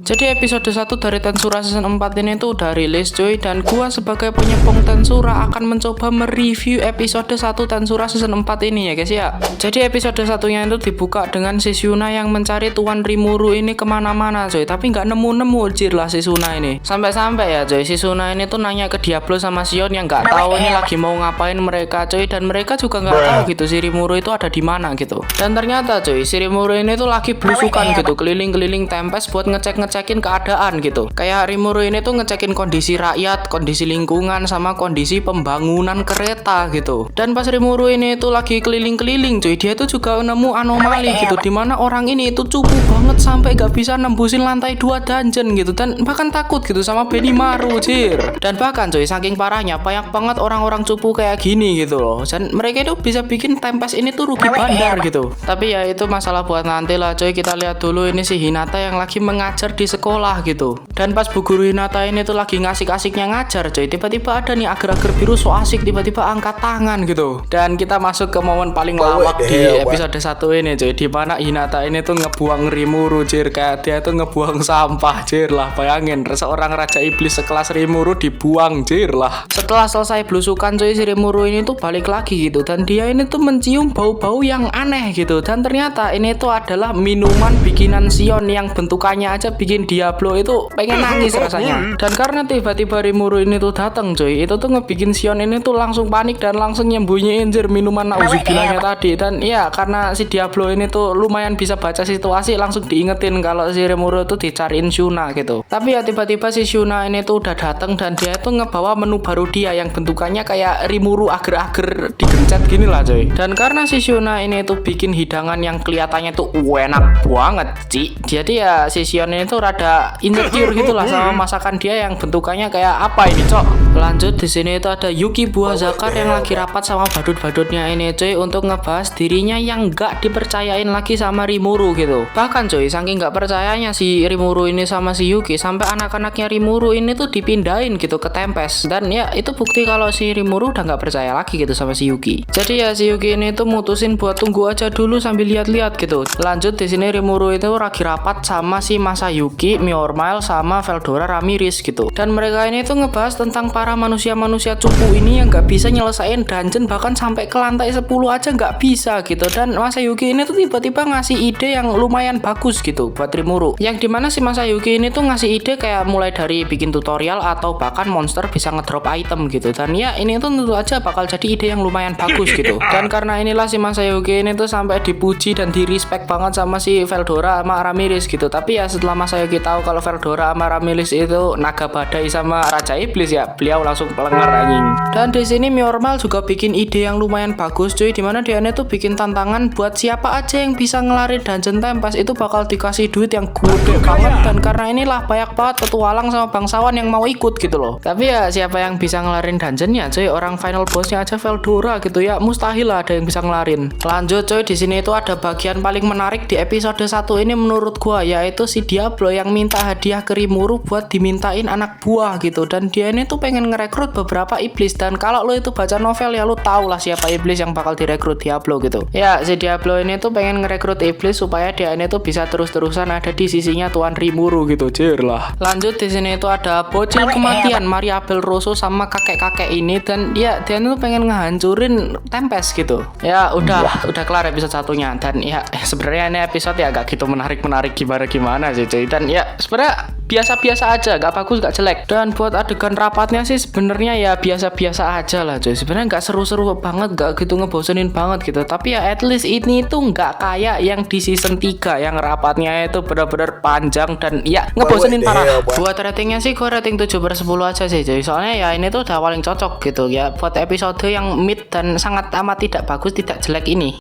Jadi episode 1 dari Tensura season 4 ini tuh udah rilis cuy. Dan gua sebagai penyepong Tensura akan mencoba mereview episode 1 Tensura season 4 ini ya guys ya. Jadi episode satunya itu dibuka dengan si Shuna yang mencari Tuan Rimuru ini kemana-mana cuy. Tapi nggak nemu-nemu jir lah si Shuna ini. Sampai-sampai ya cuy, si Shuna ini tuh nanya ke Diablo sama Sion yang nggak tahu ini lagi mau ngapain mereka cuy. Dan mereka juga nggak tahu gitu si Rimuru itu ada di mana gitu. Dan ternyata cuy, si Rimuru ini tuh lagi belusukan gitu, keliling-keliling Tempest buat ngecekin keadaan gitu. Kayak Rimuru ini tuh ngecekin kondisi rakyat, kondisi lingkungan, sama kondisi pembangunan kereta gitu. Dan pas Rimuru ini tuh lagi keliling-keliling cuy, dia tuh juga nemu anomali gitu, dimana orang ini itu cupu banget sampai gak bisa nembusin lantai 2 dungeon gitu. Dan bahkan takut gitu sama Benimaru jir. Dan bahkan cuy, saking parahnya banyak banget orang-orang cupu kayak gini gitu loh. Dan mereka itu bisa bikin Tempest ini tuh rugi bandar gitu. Tapi ya itu masalah buat nanti lah cuy. Kita lihat dulu ini si Hinata yang lagi mengajar di sekolah gitu. Dan pas Bu Guru Hinata ini tuh lagi ngasik-asiknya ngajar cuy, tiba-tiba ada nih agar-agar biru so asik tiba-tiba angkat tangan gitu. Dan kita masuk ke momen paling lawak di episode 1 ini cuy, di mana Hinata ini tuh ngebuang Rimuru jir, kayak dia tuh ngebuang sampah jir lah. Bayangin seorang raja iblis sekelas Rimuru dibuang jir lah. Setelah selesai belusukan cuy, si Rimuru ini tuh balik lagi gitu, dan dia ini tuh mencium bau-bau yang aneh gitu. Dan ternyata ini tuh adalah minuman bikinan Sion yang bentukannya aja bikin Diablo itu pengen nangis rasanya. Dan karena tiba-tiba Rimuru ini tuh datang cuy, itu tuh ngebikin Sion ini tuh langsung panik dan langsung nyembunyiin jir minuman nauzubillahnya tadi. Dan ya karena si Diablo ini tuh lumayan bisa baca situasi, langsung diingetin kalau si Rimuru tuh dicariin Shuna gitu. Tapi ya tiba-tiba si Shuna ini tuh udah datang, dan dia tuh ngebawa menu baru dia yang bentukannya kayak Rimuru ager-ager digencet gini lah cuy. Dan karena si Shuna ini tuh bikin hidangan yang kelihatannya tuh enak banget Ci, jadi ya si Sion ini tuh rada insecure gitulah sama masakan dia yang bentukannya kayak apa ini cok. Lanjut di sini itu ada Yuki buah zakar yang lagi rapat sama badut-badutnya ini cuy, untuk ngebahas dirinya yang gak dipercayain lagi sama Rimuru gitu. Bahkan cuy, saking gak percayanya si Rimuru ini sama si Yuki, sampai anak-anaknya Rimuru ini tuh dipindahin gitu ke Tempest. Dan ya itu bukti kalau si Rimuru udah gak percaya lagi gitu sama si Yuki. Jadi ya si Yuki ini tuh mutusin buat tunggu aja dulu sambil lihat-lihat gitu. Lanjut di sini Rimuru itu lagi rapat sama si Masayuki, Miormile, sama Veldora Ramirez gitu. Dan mereka ini tuh ngebahas tentang para manusia-manusia cupu ini yang gak bisa nyelesain dungeon, bahkan sampai ke lantai 10 aja gak bisa gitu. Dan Masayuki ini tuh tiba-tiba ngasih ide yang lumayan bagus gitu buat Rimuru, yang dimana si Masayuki ini tuh ngasih ide kayak mulai dari bikin tutorial atau bahkan monster bisa ngedrop item gitu. Dan ya ini tuh tentu aja bakal jadi ide yang lumayan bagus gitu. Dan karena inilah si Masayuki ini tuh sampai dipuji dan di respect banget sama si Veldora sama Ramirez gitu. Tapi ya setelah Masayuki tahu kalau Veldora sama Ramirez itu naga badai sama raja iblis, ya beliau langsung pelenger anjing. Dan di sini Miormal juga bikin ide yang lumayan bagus cuy, dimana dia tuh bikin tantangan buat siapa aja yang bisa ngelarin dungeon Tempest itu bakal dikasih duit yang gede banget. Dan karena inilah banyak banget petualang sama bangsawan yang mau ikut gitu loh. Tapi ya siapa yang bisa ngelarin dungeonnya cuy, orang final bossnya aja Veldora gitu ya, mustahil lah ada yang bisa ngelarin. Lanjut cuy, di sini itu ada bagian paling menarik di episode 1 ini menurut gua, yaitu si Diablo yang minta hadiah ke Rimuru buat dimintain anak buah gitu. Dan dia ini tuh pengen ngerekrut beberapa iblis. Dan kalau lo itu baca novel ya lo tau lah siapa iblis yang bakal direkrut Diablo gitu. Ya si Diablo ini tuh pengen ngerekrut iblis supaya dia ini tuh bisa terus-terusan ada di sisinya Tuan Rimuru gitu jir lah. Lanjut di sini itu ada bocil kematian Maria Belroso sama kakek-kakek ini. Dan dia tuh pengen ngehancurin Tempest gitu. Ya udah kelar episode satunya. Dan ya sebenarnya ini episode ya agak gitu menarik gimana sih cuy. Dan ya sebenarnya biasa-biasa aja, gak bagus gak jelek. Dan buat adegan rapatnya sih sebenarnya ya biasa-biasa aja lah cuy. Sebenarnya gak seru-seru banget, gak gitu ngebosenin banget gitu. Tapi ya at least ini tuh gak kayak yang di season 3 yang rapatnya itu benar-benar panjang dan ya ngebosenin parah. Buat ratingnya sih gue rating 7/10 aja sih cuy. Soalnya ya ini tuh udah paling cocok gitu ya buat episode yang mid dan sangat amat tidak bagus tidak jelek ini.